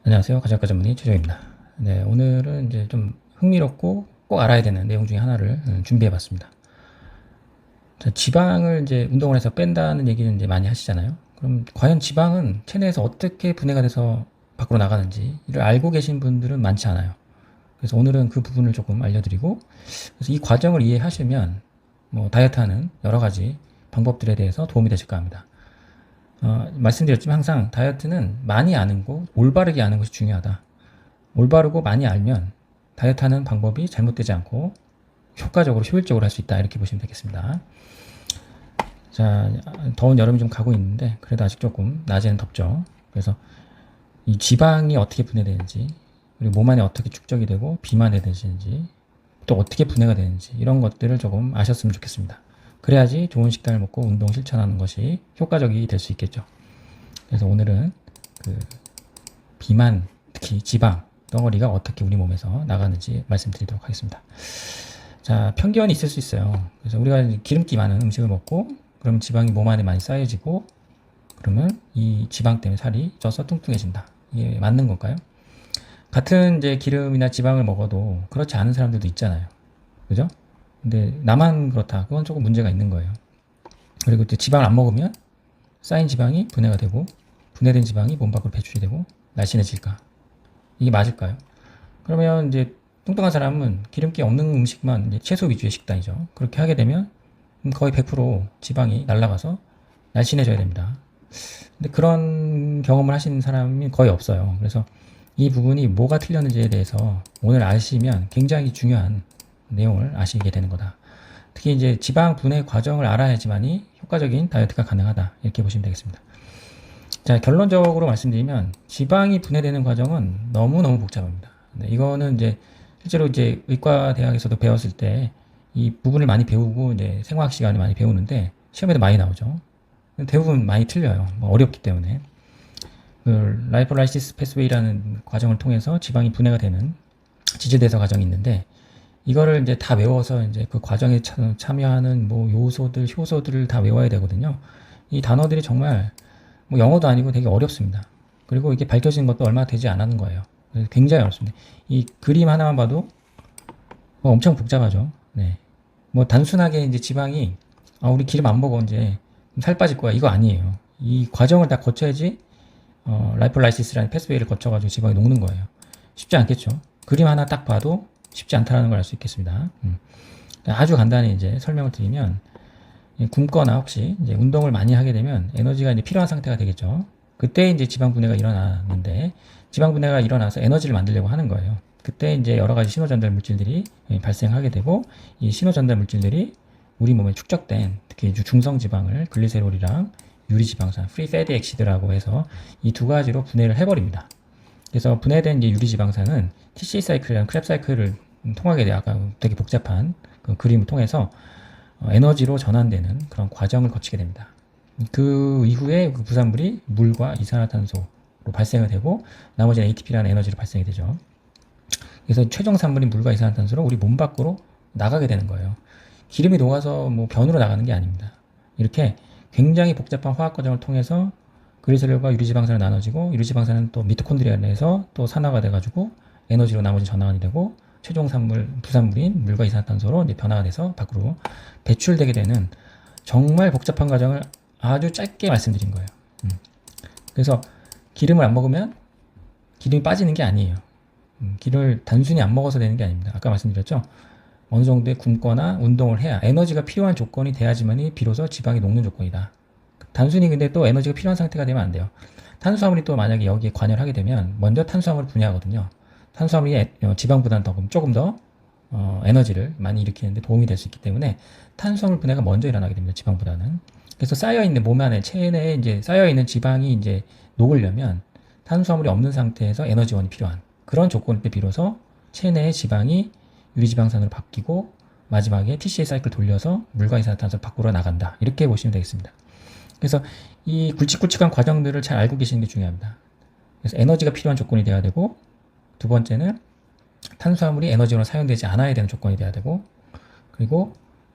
안녕하세요. 가정과 전문의 최정입니다. 네, 오늘은 이제 좀 흥미롭고 꼭 알아야 되는 내용 중에 하나를 준비해 봤습니다. 자, 지방을 이제 운동을 해서 뺀다는 얘기는 이제 많이 하시잖아요. 그럼 과연 지방은 체내에서 어떻게 분해가 돼서 밖으로 나가는지 이를 알고 계신 분들은 많지 않아요. 그래서 오늘은 그 부분을 조금 알려드리고, 그래서 이 과정을 이해하시면 뭐 다이어트하는 여러 가지 방법들에 대해서 도움이 되실까 합니다. 말씀드렸지만 항상 다이어트는 많이 아는 거, 올바르게 아는 것이 중요하다. 올바르고 많이 알면 다이어트 하는 방법이 잘못되지 않고 효과적으로 효율적으로 할 수 있다, 이렇게 보시면 되겠습니다. 자, 더운 여름이 좀 가고 있는데 그래도 아직 조금 낮에는 덥죠. 그래서 이 지방이 어떻게 분해되는지, 그리고 몸 안에 어떻게 축적이 되고 비만해지는지, 또 어떻게 분해가 되는지, 이런 것들을 조금 아셨으면 좋겠습니다. 그래야지 좋은 식단을 먹고 운동 실천하는 것이 효과적이 될 수 있겠죠. 그래서 오늘은 그 비만, 특히 지방 덩어리가 어떻게 우리 몸에서 나가는지 말씀드리도록 하겠습니다. 자, 편견이 있을 수 있어요. 그래서 우리가 기름기 많은 음식을 먹고 그럼 지방이 몸 안에 많이 쌓여지고 그러면 이 지방 때문에 살이 쪄서 뚱뚱해진다. 이게 맞는 걸까요? 같은 이제 기름이나 지방을 먹어도 그렇지 않은 사람들도 있잖아요. 그죠? 근데 나만 그렇다. 그건 조금 문제가 있는 거예요. 그리고 또 지방을 안 먹으면 쌓인 지방이 분해가 되고 분해된 지방이 몸 밖으로 배출이 되고 날씬해질까? 이게 맞을까요? 그러면 이제 뚱뚱한 사람은 기름기 없는 음식만 이제 채소 위주의 식단이죠. 그렇게 하게 되면 거의 100% 지방이 날아가서 날씬해져야 됩니다. 근데 그런 경험을 하시는 사람이 거의 없어요. 그래서 이 부분이 뭐가 틀렸는지에 대해서 오늘 아시면 굉장히 중요한 내용을 아시게 되는 거다. 특히 이제 지방 분해 과정을 알아야지만이 효과적인 다이어트가 가능하다, 이렇게 보시면 되겠습니다. 자, 결론적으로 말씀드리면 지방이 분해되는 과정은 너무너무 복잡합니다. 네, 이거는 이제 실제로 이제 의과 대학에서도 배웠을 때 이 부분을 많이 배우고 이제 생화학 시간에 많이 배우는데 시험에도 많이 나오죠. 대부분 많이 틀려요. 뭐 어렵기 때문에. 그 라이폴라이시스 패스웨이라는 과정을 통해서 지방이 분해가 되는 지지대사 과정이 있는데, 이거를 이제 다 외워서 이제 그 과정에 참여하는 뭐 요소들, 효소들을 다 외워야 되거든요. 이 단어들이 정말 뭐 영어도 아니고 되게 어렵습니다. 그리고 이게 밝혀진 것도 얼마 되지 않았는 거예요. 그래서 굉장히 어렵습니다. 이 그림 하나만 봐도 뭐 엄청 복잡하죠. 네. 뭐 단순하게 이제 지방이 우리 기름 안 먹어 이제 살 빠질 거야, 이거 아니에요. 이 과정을 다 거쳐야지 라이폴라이시스라는 패스웨이를 거쳐가지고 지방이 녹는 거예요. 쉽지 않겠죠. 그림 하나 딱 봐도 쉽지 않다는 걸 알 수 있겠습니다. 아주 간단히 이제 설명을 드리면, 굶거나 혹시 이제 운동을 많이 하게 되면 에너지가 이제 필요한 상태가 되겠죠. 그때 이제 지방 분해가 일어나는데, 지방 분해가 일어나서 에너지를 만들려고 하는 거예요. 그때 이제 여러 가지 신호 전달 물질들이 발생하게 되고, 이 신호 전달 물질들이 우리 몸에 축적된 특히 중성 지방을 글리세롤이랑 유리지방산, 프리 패티 엑시드라고 해서 이 두 가지로 분해를 해버립니다. 그래서 분해된 이제 유리지방산은 TC 사이클이라는 크랩 사이클을 통하게 돼요. 아까 되게 복잡한 그 그림을 통해서 에너지로 전환되는 그런 과정을 거치게 됩니다. 그 이후에 그 부산물이 물과 이산화탄소로 발생이 되고 나머지는 ATP라는 에너지로 발생이 되죠. 그래서 최종 산물인 물과 이산화탄소로 우리 몸 밖으로 나가게 되는 거예요. 기름이 녹아서 뭐 변으로 나가는 게 아닙니다. 이렇게 굉장히 복잡한 화학 과정을 통해서 글리세롤과 유리지방산을 나눠지고 유리지방산은 또 미토콘드리아 내에서 또 산화가 돼가지고 에너지로 나머지 전환이 되고 최종 산물, 부산물인 물과 이산화탄소로 이제 변화가 돼서 밖으로 배출되게 되는 정말 복잡한 과정을 아주 짧게 말씀드린 거예요. 그래서 기름을 안 먹으면 기름이 빠지는 게 아니에요. 기름을 단순히 안 먹어서 되는 게 아닙니다. 아까 말씀드렸죠? 어느 정도의 굶거나 운동을 해야 에너지가 필요한 조건이 돼야지만이 비로소 지방이 녹는 조건이다. 단순히 근데 또 에너지가 필요한 상태가 되면 안 돼요. 탄수화물이 또 만약에 여기에 관여를 하게 되면 먼저 탄수화물을 분해하거든요. 탄수화물이 지방보다는 조금 더 에너지를 많이 일으키는데 도움이 될 수 있기 때문에 탄수화물 분해가 먼저 일어나게 됩니다. 지방보다는. 그래서 쌓여있는 몸 안에 체내에 이제 쌓여있는 지방이 이제 녹으려면 탄수화물이 없는 상태에서 에너지원이 필요한 그런 조건일 때 비로소 체내의 지방이 유리지방산으로 바뀌고 마지막에 TCA 사이클 돌려서 물과 이산화탄소를 밖으로 나간다. 이렇게 보시면 되겠습니다. 그래서 이 굵직굵직한 과정들을 잘 알고 계시는 게 중요합니다. 그래서 에너지가 필요한 조건이 돼야 되고, 두 번째는 탄수화물이 에너지로 사용되지 않아야 되는 조건이 돼야 되고, 그리고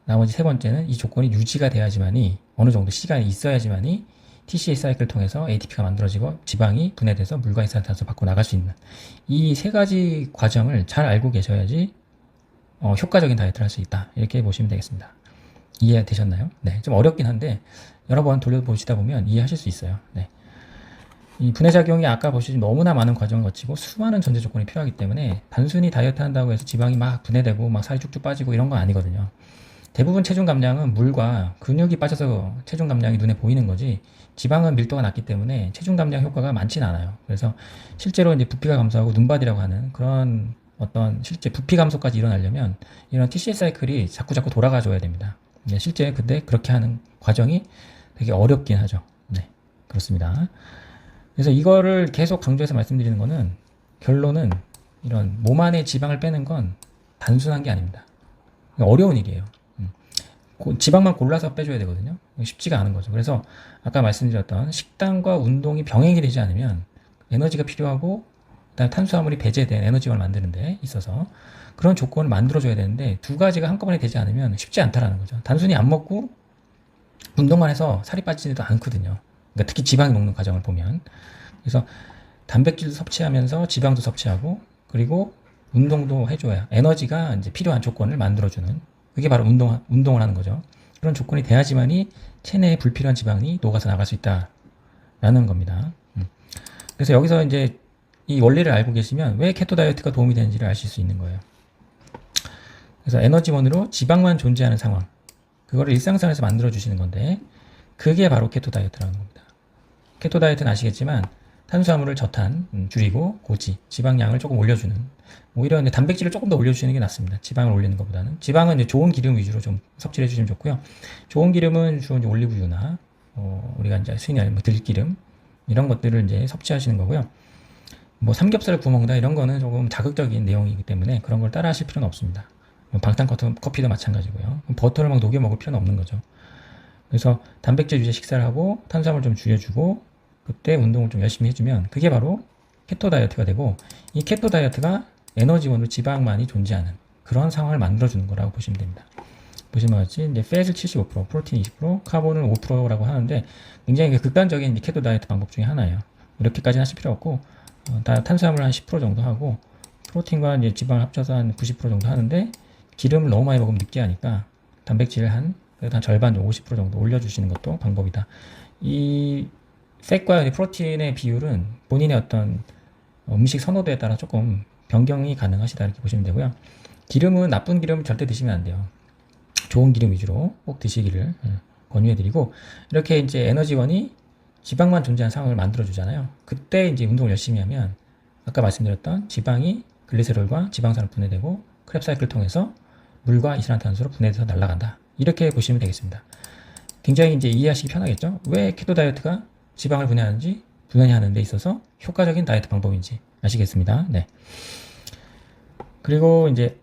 나머지 세 번째는 이 조건이 유지가 돼야지만이 어느 정도 시간이 있어야지만이 TCA 사이클을 통해서 ATP가 만들어지고 지방이 분해돼서 물과 이산화탄소 밖으로 나갈 수 있는 이 세 가지 과정을 잘 알고 계셔야지 효과적인 다이어트를 할 수 있다. 이렇게 보시면 되겠습니다. 이해되셨나요? 네, 좀 어렵긴 한데 여러 번 돌려보시다 보면 이해하실 수 있어요. 네. 이 분해작용이 아까 보시면 너무나 많은 과정을 거치고 수많은 전제 조건이 필요하기 때문에 단순히 다이어트 한다고 해서 지방이 막 분해되고 막 살이 쭉쭉 빠지고 이런 건 아니거든요. 대부분 체중 감량은 물과 근육이 빠져서 체중 감량이 눈에 보이는 거지 지방은 밀도가 낮기 때문에 체중 감량 효과가 많지는 않아요. 그래서 실제로 이제 부피가 감소하고 눈바디라고 하는 그런 어떤 실제 부피 감소까지 일어나려면 이런 TCA 사이클이 자꾸 돌아가줘야 됩니다. 네, 실제 근데 그렇게 하는 과정이 되게 어렵긴 하죠. 네, 그렇습니다. 그래서 이거를 계속 강조해서 말씀드리는 거는 결론은 이런 몸 안에 지방을 빼는 건 단순한 게 아닙니다. 어려운 일이에요. 지방만 골라서 빼줘야 되거든요. 쉽지가 않은 거죠. 그래서 아까 말씀드렸던 식단과 운동이 병행이 되지 않으면 에너지가 필요하고 그다음에 탄수화물이 배제된 에너지원을 만드는 데 있어서 그런 조건을 만들어줘야 되는데 두 가지가 한꺼번에 되지 않으면 쉽지 않다라는 거죠. 단순히 안 먹고 운동만 해서 살이 빠지지도 않거든요. 그러니까 특히 지방이 녹는 과정을 보면 그래서 단백질도 섭취하면서 지방도 섭취하고 그리고 운동도 해줘야 에너지가 이제 필요한 조건을 만들어주는 그게 바로 운동을 하는 거죠. 그런 조건이 돼야지만이 체내에 불필요한 지방이 녹아서 나갈 수 있다라는 겁니다. 그래서 여기서 이제 이 원리를 알고 계시면 왜 케토 다이어트가 도움이 되는지를 아실 수 있는 거예요. 그래서 에너지원으로 지방만 존재하는 상황, 그거를 일상생활에서 만들어 주시는 건데 그게 바로 케토 다이어트라는 겁니다. 케토 다이어트는 아시겠지만 탄수화물을 저탄 줄이고 고지, 지방량을 조금 올려주는 오히려 이제 단백질을 조금 더 올려주시는 게 낫습니다. 지방을 올리는 것보다는 지방은 이제 좋은 기름 위주로 좀 섭취를 해주시면 좋고요. 좋은 기름은 주로 이제 올리브유나 우리가 이제 순위 뭐 들기름 이런 것들을 이제 섭취하시는 거고요. 뭐 삼겹살을 구워 먹는다 이런 거는 조금 자극적인 내용이기 때문에 그런 걸 따라 하실 필요는 없습니다. 방탄 커피도 마찬가지고요. 버터를 막 녹여 먹을 필요는 없는 거죠. 그래서 단백질 위주의 식사를 하고 탄수화물 좀 줄여주고 그때 운동을 좀 열심히 해주면 그게 바로 케토 다이어트가 되고 이 케토 다이어트가 에너지원으로 지방만이 존재하는 그런 상황을 만들어주는 거라고 보시면 됩니다. 보시면 같이 이제 팻을 75%, 프로틴 20%, 카본을 5%라고 하는데 굉장히 극단적인 케토 다이어트 방법 중에 하나예요. 이렇게까지는 하실 필요 없고 탄수화물 한 10% 정도 하고 프로틴과 이제 지방을 합쳐서 한 90% 정도 하는데 기름을 너무 많이 먹으면 느끼하니까 단백질을 한 절반, 50% 정도 올려주시는 것도 방법이다. 이 팻과 프로틴의 비율은 본인의 어떤 음식 선호도에 따라 조금 변경이 가능하시다 이렇게 보시면 되고요. 기름은 나쁜 기름을 절대 드시면 안 돼요. 좋은 기름 위주로 꼭 드시기를 권유해드리고 이렇게 이제 에너지원이 지방만 존재하는 상황을 만들어주잖아요. 그때 이제 운동을 열심히 하면 아까 말씀드렸던 지방이 글리세롤과 지방산으로 분해되고 크랩 사이클을 통해서 물과 이산화탄소로 분해돼서 날아간다. 이렇게 보시면 되겠습니다. 굉장히 이제 이해하시기 편하겠죠? 왜 케토 다이어트가 지방을 분해하는지 분해하는 데 있어서 효과적인 다이어트 방법인지 아시겠습니다. 네. 그리고 이제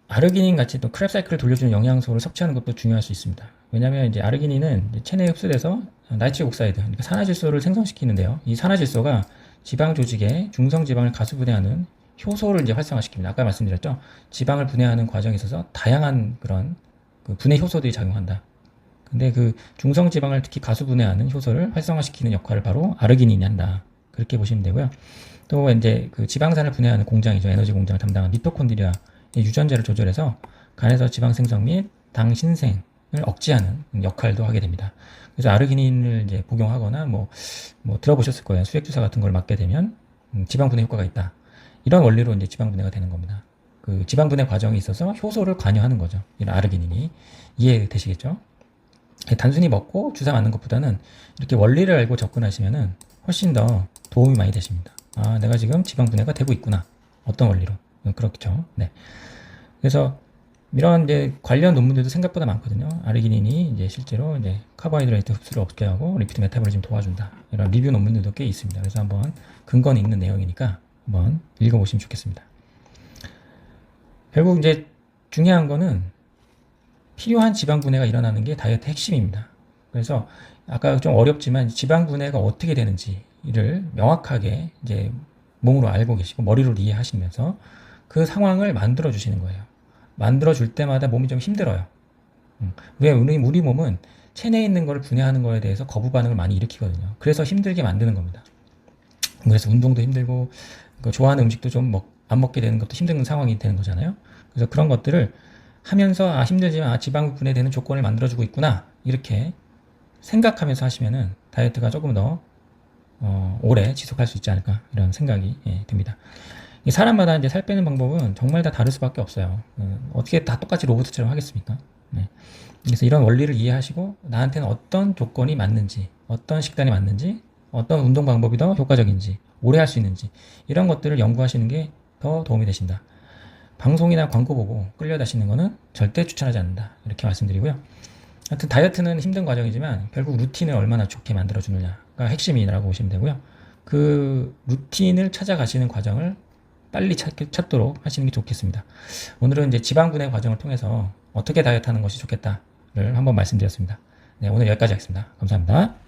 아르기닌 같이 또 크랩 사이클을 돌려주는 영양소를 섭취하는 것도 중요할 수 있습니다. 왜냐하면 이제 아르기닌은 이제 체내에 흡수돼서 나이트릭 옥사이드, 그러니까 산화질소를 생성시키는데요. 이 산화질소가 지방 조직에 중성 지방을 가수 분해하는 효소를 이제 활성화시킵니다. 아까 말씀드렸죠. 지방을 분해하는 과정에 있어서 다양한 그런 그 분해 효소들이 작용한다. 근데 그 중성 지방을 특히 가수 분해하는 효소를 활성화시키는 역할을 바로 아르기닌이 한다. 그렇게 보시면 되고요. 또 이제 그 지방산을 분해하는 공장이죠. 에너지 공장을 담당한 미토콘드리아의 유전자를 조절해서 간에서 지방 생성 및 당 신생을 억제하는 역할도 하게 됩니다. 그래서 아르기닌을 이제 복용하거나 뭐 들어보셨을 거예요. 수액 주사 같은 걸 맞게 되면 지방 분해 효과가 있다. 이런 원리로 이제 지방 분해가 되는 겁니다. 그 지방 분해 과정에 있어서 효소를 관여하는 거죠. 이런 아르기닌이 이해되시겠죠? 단순히 먹고 주사 맞는 것보다는 이렇게 원리를 알고 접근하시면은 훨씬 더 도움이 많이 되십니다. 아, 내가 지금 지방 분해가 되고 있구나. 어떤 원리로? 그렇죠. 네. 그래서 이런 이제 관련 논문들도 생각보다 많거든요. 아르기닌이 이제 실제로 이제 카보하이드레이트 흡수를 없게 하고 리피드 메타볼리즘 도와준다. 이런 리뷰 논문들도 꽤 있습니다. 그래서 한번 근거는 있는 내용이니까 한번 읽어보시면 좋겠습니다. 결국 이제 중요한 거는 필요한 지방 분해가 일어나는 게 다이어트 핵심입니다. 그래서 아까 좀 어렵지만 지방 분해가 어떻게 되는지를 명확하게 이제 몸으로 알고 계시고 머리로 이해하시면서 그 상황을 만들어 주시는 거예요. 만들어 줄 때마다 몸이 좀 힘들어요. 왜 우리 몸은 체내에 있는 걸 분해하는 거에 대해서 거부 반응을 많이 일으키거든요. 그래서 힘들게 만드는 겁니다. 그래서 운동도 힘들고 좋아하는 음식도 좀 안 먹게 되는 것도 힘든 상황이 되는 거잖아요. 그래서 그런 것들을 하면서 힘들지만 지방 분해되는 조건을 만들어주고 있구나 이렇게 생각하면서 하시면은 다이어트가 조금 더 오래 지속할 수 있지 않을까 이런 생각이 듭니다. 사람마다 이제 살 빼는 방법은 정말 다 다를 수밖에 없어요. 어떻게 다 똑같이 로봇처럼 하겠습니까? 네. 그래서 이런 원리를 이해하시고 나한테는 어떤 조건이 맞는지, 어떤 식단이 맞는지, 어떤 운동 방법이 더 효과적인지, 오래 할 수 있는지 이런 것들을 연구하시는 게 더 도움이 되신다. 방송이나 광고 보고 끌려다니는 거는 절대 추천하지 않는다. 이렇게 말씀드리고요. 하여튼 다이어트는 힘든 과정이지만 결국 루틴을 얼마나 좋게 만들어주느냐가 핵심이라고 보시면 되고요. 그 루틴을 찾아가시는 과정을 빨리 찾도록 하시는 게 좋겠습니다. 오늘은 이제 지방분해 과정을 통해서 어떻게 다이어트 하는 것이 좋겠다를 한번 말씀드렸습니다. 네, 오늘 여기까지 하겠습니다. 감사합니다.